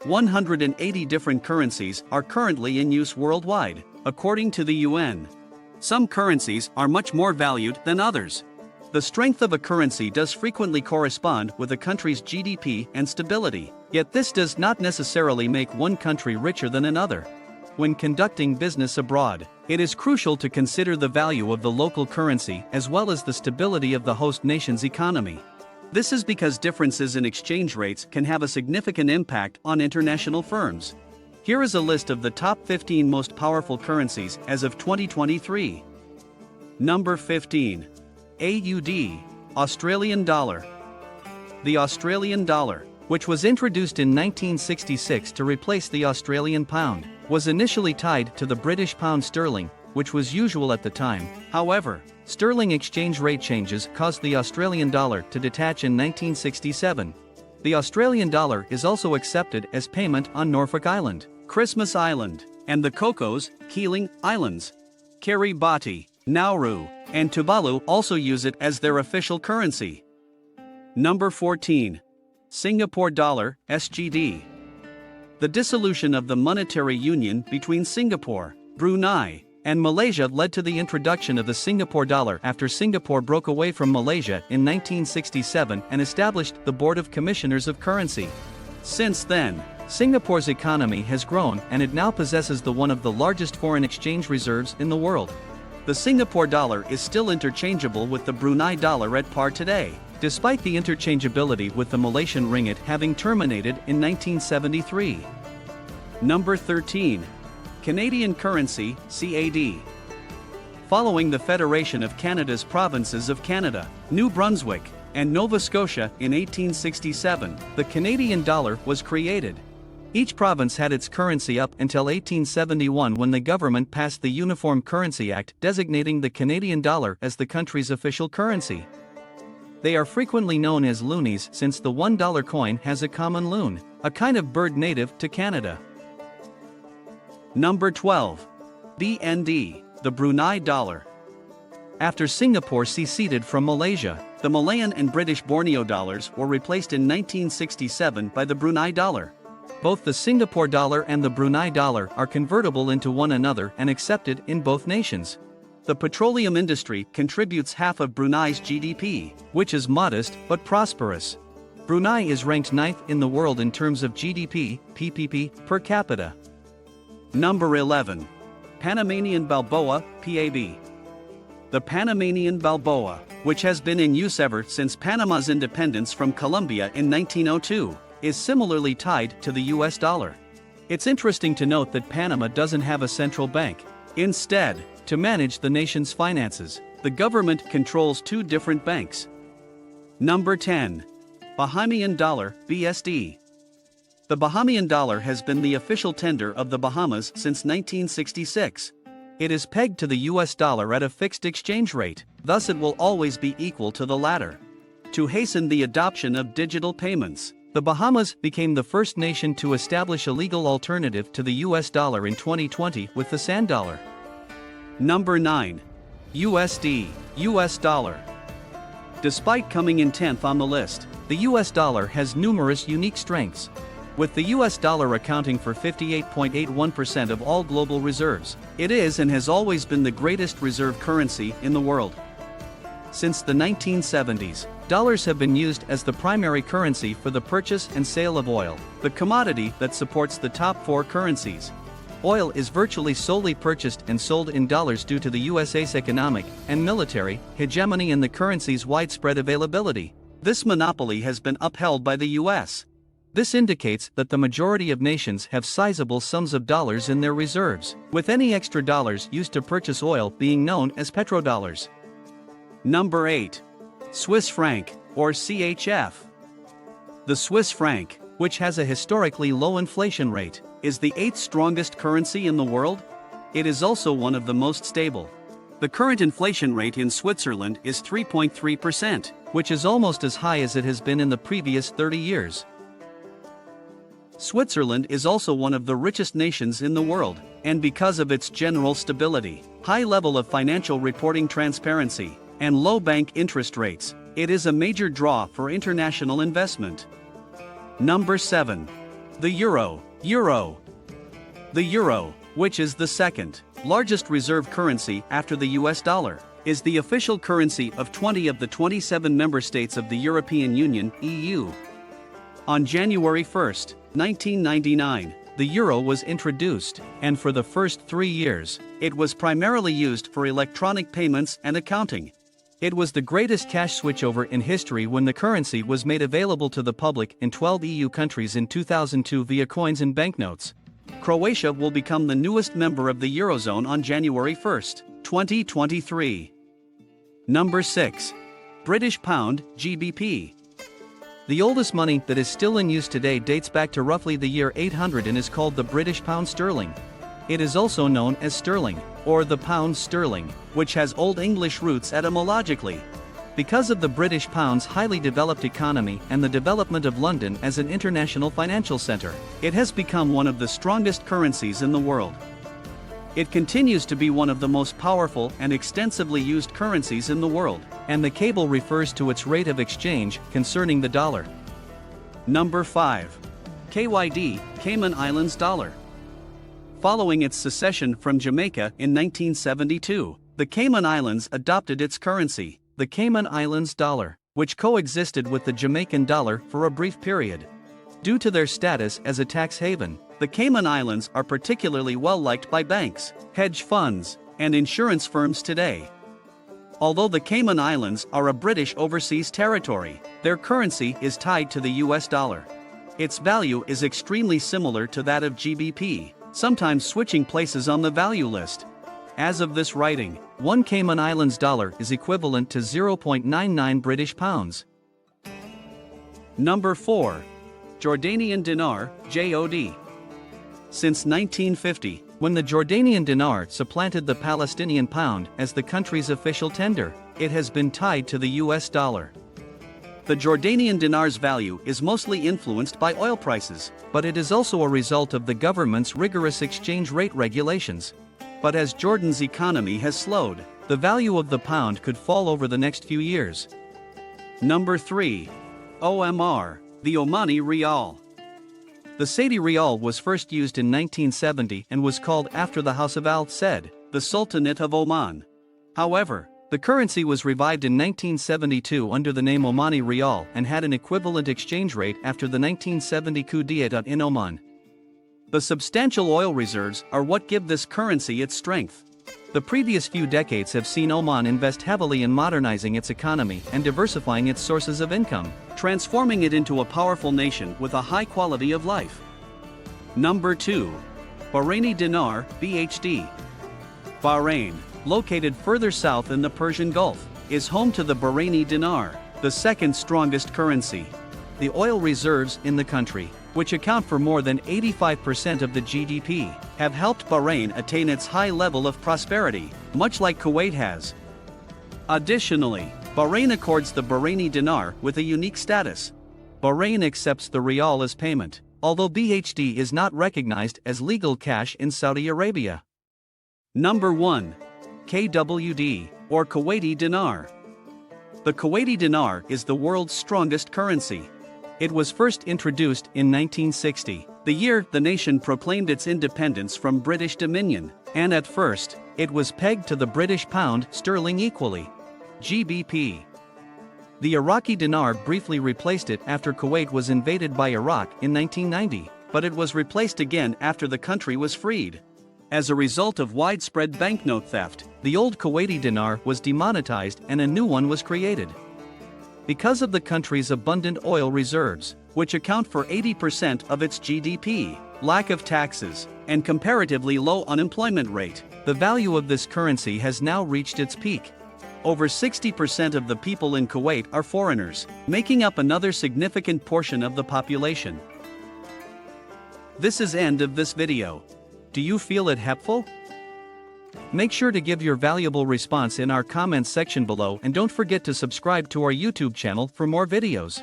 180 different currencies are currently in use worldwide, according to the UN. Some currencies are much more valued than others. The strength of a currency does frequently correspond with a country's GDP and stability, yet this does not necessarily make one country richer than another. When conducting business abroad, it is crucial to consider the value of the local currency as well as the stability of the host nation's economy. This is because differences in exchange rates can have a significant impact on international firms. Here is a list of the top 15 most powerful currencies as of 2023. Number 15. AUD, Australian Dollar. The Australian dollar, which was introduced in 1966 to replace the Australian pound, was initially tied to the British pound sterling, which was usual at the time. However, sterling exchange rate changes caused the Australian dollar to detach in 1967. The Australian dollar is also accepted as payment on Norfolk Island, Christmas Island, and the Cocos, Keeling Islands. Kiribati, Nauru, and Tuvalu also use it as their official currency. Number 14. Singapore Dollar, SGD. The dissolution of the monetary union between Singapore, Brunei, and Malaysia led to the introduction of the Singapore dollar after Singapore broke away from Malaysia in 1967 and established the Board of Commissioners of Currency. Since then, Singapore's economy has grown and it now possesses one of the largest foreign exchange reserves in the world. The Singapore dollar is still interchangeable with the Brunei dollar at par today, despite the interchangeability with the Malaysian ringgit having terminated in 1973. Number 13. Canadian currency, CAD. Following the Federation of Canada's provinces of Canada, New Brunswick, and Nova Scotia in 1867, the Canadian dollar was created. Each province had its currency up until 1871 when the government passed the Uniform Currency Act designating the Canadian dollar as the country's official currency. They are frequently known as loonies since the $1 coin has a common loon, a kind of bird native to Canada. Number 12. BND, the Brunei dollar. After Singapore seceded from Malaysia, the Malayan and British Borneo dollars were replaced in 1967 by the Brunei dollar. Both the Singapore dollar and the Brunei dollar are convertible into one another and accepted in both nations. The petroleum industry contributes half of Brunei's GDP, which is modest but prosperous. Brunei is ranked 9th in the world in terms of GDP, PPP, per capita. Number 11. Panamanian Balboa, PAB. The Panamanian Balboa, which has been in use ever since Panama's independence from Colombia in 1902, is similarly tied to the US dollar. It's interesting to note that Panama doesn't have a central bank. Instead, to manage the nation's finances, the government controls two different banks. Number 10. Bahamian Dollar, BSD. The Bahamian dollar has been the official tender of the Bahamas since 1966. It is pegged to the US dollar at a fixed exchange rate, thus it will always be equal to the latter. To hasten the adoption of digital payments, the Bahamas became the first nation to establish a legal alternative to the US dollar in 2020 with the sand dollar. Number 9. USD, US dollar. Despite coming in 10th on the list, the US dollar has numerous unique strengths. With the US dollar accounting for 58.81% of all global reserves, it is and has always been the greatest reserve currency in the world. Since the 1970s, dollars have been used as the primary currency for the purchase and sale of oil, the commodity that supports the top 4 currencies. Oil is virtually solely purchased and sold in dollars due to the US's economic and military hegemony and the currency's widespread availability. This monopoly has been upheld by the US. This indicates that the majority of nations have sizable sums of dollars in their reserves, with any extra dollars used to purchase oil being known as petrodollars. Number 8. Swiss franc, or CHF. The Swiss franc, which has a historically low inflation rate, is the 8th strongest currency in the world. It is also one of the most stable. The current inflation rate in Switzerland is 3.3%, which is almost as high as it has been in the previous 30 years. Switzerland is also one of the richest nations in the world, and because of its general stability, high level of financial reporting transparency, and low bank interest rates, it is a major draw for international investment. Number 7. The euro. The euro, which is the second largest reserve currency after the US dollar, is the official currency of 20 of the 27 member states of the European Union, EU. On January 1, 1999, the euro was introduced, and for the first 3 years, it was primarily used for electronic payments and accounting. It was the greatest cash switchover in history when the currency was made available to the public in 12 EU countries in 2002 via coins and banknotes. Croatia will become the newest member of the Eurozone on January 1, 2023. Number 6. British Pound, GBP. The oldest money that is still in use today dates back to roughly the year 800 and is called the British Pound Sterling. It is also known as sterling, or the pound sterling, which has Old English roots etymologically. Because of the British pound's highly developed economy and the development of London as an international financial center, it has become one of the strongest currencies in the world. It continues to be one of the most powerful and extensively used currencies in the world, and the cable refers to its rate of exchange concerning the dollar. Number 5. KYD, Cayman Islands Dollar. Following its secession from Jamaica in 1972, the Cayman Islands adopted its currency, the Cayman Islands dollar, which coexisted with the Jamaican dollar for a brief period. Due to their status as a tax haven, the Cayman Islands are particularly well liked by banks, hedge funds, and insurance firms today. Although the Cayman Islands are a British overseas territory, their currency is tied to the US dollar. Its value is extremely similar to that of GBP, sometimes switching places on the value list. As of this writing, 1 Cayman Islands dollar is equivalent to 0.99 British pounds. Number 4. Jordanian dinar, JOD. Since 1950, when the Jordanian dinar supplanted the Palestinian pound as the country's official tender, it has been tied to the US dollar. The Jordanian dinar's value is mostly influenced by oil prices, but it is also a result of the government's rigorous exchange rate regulations. But as Jordan's economy has slowed, the value of the pound could fall over the next few years. Number 3. OMR, the Omani Rial. The Saudi Rial was first used in 1970 and was called after the House of Al Said, the Sultanate of Oman. However, the currency was revived in 1972 under the name Omani Rial and had an equivalent exchange rate after the 1970 coup d'etat in Oman. The substantial oil reserves are what give this currency its strength. The previous few decades have seen Oman invest heavily in modernizing its economy and diversifying its sources of income, transforming it into a powerful nation with a high quality of life. Number 2. Bahraini Dinar, BHD. Bahrain, located further south in the Persian Gulf, is home to the Bahraini dinar, the second strongest currency. The oil reserves in the country, which account for more than 85% of the GDP, have helped Bahrain attain its high level of prosperity, much like Kuwait has. Additionally, Bahrain accords the Bahraini dinar with a unique status. Bahrain accepts the rial as payment, although BHD is not recognized as legal cash in Saudi Arabia. Number 1. KWD, or Kuwaiti dinar. The Kuwaiti dinar is the world's strongest currency. It was first introduced in 1960, the year the nation proclaimed its independence from British dominion, and at first, it was pegged to the British pound sterling equally. GBP. The Iraqi dinar briefly replaced it after Kuwait was invaded by Iraq in 1990, but it was replaced again after the country was freed. As a result of widespread banknote theft, the old Kuwaiti dinar was demonetized and a new one was created. Because of the country's abundant oil reserves, which account for 80% of its GDP, lack of taxes, and comparatively low unemployment rate, the value of this currency has now reached its peak. Over 60% of the people in Kuwait are foreigners, making up another significant portion of the population. This is end of this video. Do you feel it helpful? Make sure to give your valuable response in our comments section below and don't forget to subscribe to our YouTube channel for more videos.